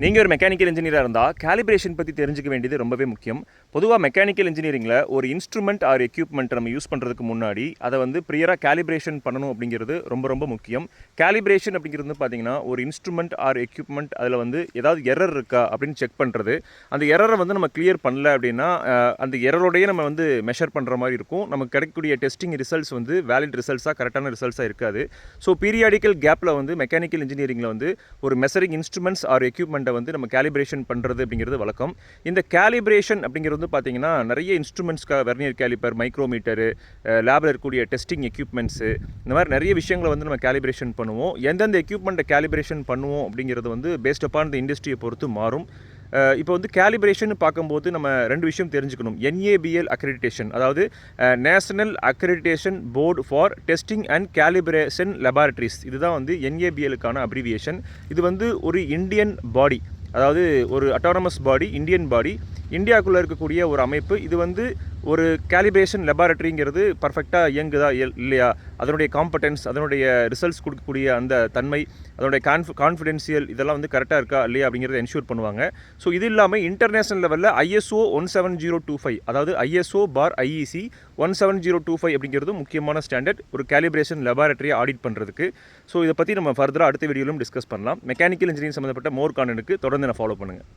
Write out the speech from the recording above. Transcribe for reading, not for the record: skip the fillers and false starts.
நீங்கள் ஒரு மெக்கானிக்கல் இன்ஜினியராக இருந்தால் கேலிப்ரேஷன் பற்றி தெரிஞ்சுக்க வேண்டியது ரொம்பவே முக்கியம். பொதுவாக மெக்கானிக்கல் இன்ஜினியரிங்கில் ஒரு இன்ஸ்ட்ருமெண்ட் ஆர் எக்யூப்மெண்ட் நம்ம யூஸ் பண்ணுறதுக்கு முன்னாடி அதை வந்து ப்ரியராக கேலிப்ரேஷன் பண்ணணும் அப்படிங்கிறது ரொம்ப ரொம்ப முக்கியம். கேலிப்ரேஷன் அப்படிங்கிறது பார்த்தீங்கன்னா ஒரு இன்ஸ்ட்ருமெண்ட் ஆர் எக்யூப்மெண்ட் அதில் வந்து ஏதாவது எரர் இருக்கா அப்படின்னு செக் பண்ணுறது. அந்த எரரை வந்து நம்ம கிளியர் பண்ணல அப்படின்னா அந்த எரரோடையே நம்ம வந்து மெஷர் பண்ணுற மாதிரி இருக்கும். நமக்கு கிடைக்கக்கூடிய டெஸ்டிங் ரிசல்ட்ஸ் வந்து வேலிட் ரிசல்ட்ஸாக கரெக்டான ரிசல்ட்ஸாக இருக்காது. ஸோ பீரியாடிக்கல் கேப்பில் வந்து மெக்கானிக்கல் இன்ஜினியரிங்கில் வந்து ஒரு மெஷரிங் இன்ஸ்ட்ருமெண்ட்ஸ் ஆர் எக்யூப்மெண்ட் வந்து நம்ம கேலிப்ரேஷன் பண்ணுறது அப்படிங்கிறது வழக்கம். இந்த கேலிப்ரேஷன் அப்படிங்கிறது வந்து பார்த்தீங்கன்னா நிறைய இன்ஸ்ட்ருமெண்ட்ஸ்க்காக வெர்னியர் கேலிப்பர், மைக்ரோமீட்டரு, லேபில் இருக்கக்கூடிய டெஸ்டிங் எக்யூப்மெண்ட்ஸு, இந்த மாதிரி நிறைய விஷயங்களை வந்து நம்ம கேலிப்ரேஷன் பண்ணுவோம். எந்தெந்த எக்யூப்மெண்ட்டை கேலிப்ரேஷன் பண்ணுவோம் அப்படிங்கிறது வந்து பேஸ்ட் அப்பான் த இண்டஸ்ட்ரியை பொறுத்து மாறும். இப்போ வந்து கேலிப்ரேஷன் பார்க்கும்போது நம்ம ரெண்டு விஷயம் தெரிஞ்சுக்கணும். NABL அக்ரெடிட்டேஷன், அதாவது national accreditation board for testing and calibration laboratories, இதுதான் வந்து NABLக்கான அப்ரிவியேஷன். இது வந்து ஒரு இந்தியன் பாடி, அதாவது ஒரு அட்டானமஸ் பாடி, இந்தியன் பாடி, இந்தியாவுக்குள்ளே இருக்கக்கூடிய ஒரு அமைப்பு. இது வந்து ஒரு கேலிப்ரேஷன் லெபார்ட்ரிங்கிறது பர்ஃபெக்டாக இயங்குதா இல்லையா, அதனுடைய காம்படன்ஸ், அதனுடைய ரிசல்ட்ஸ் கொடுக்கக்கூடிய அந்த தன்மை, அதனுடைய கான்ஃபிடென்ஷியல் இதெல்லாம் வந்து கரெக்டாக இருக்கா இல்லையா அப்படிங்கிறத என்ஷூர் பண்ணுவாங்க. ஸோ இது இல்லாமல் இன்டர்நேஷனல் லெவலில் ISO 17025, அதாவது ISO/IEC 17025 அப்படிங்கிறது முக்கியமான ஸ்டாண்டர்ட் ஒரு கேலிப்ரேஷன் லெபார்ட்ரியை ஆடிட் பண்ணுறதுக்கு. ஸோ இதை பற்றி நம்ம ஃபர்தராக அடுத்த வீடியோவிலும் டிஸ்கஸ் பண்ணலாம். மெக்கானிக்கல் இன்ஜினியரிங் சம்மந்தப்பட்ட மோர் கான்டென்ட்டுக்கு தொடர்ந்து நான் ஃபாலோ பண்ணுங்கள்.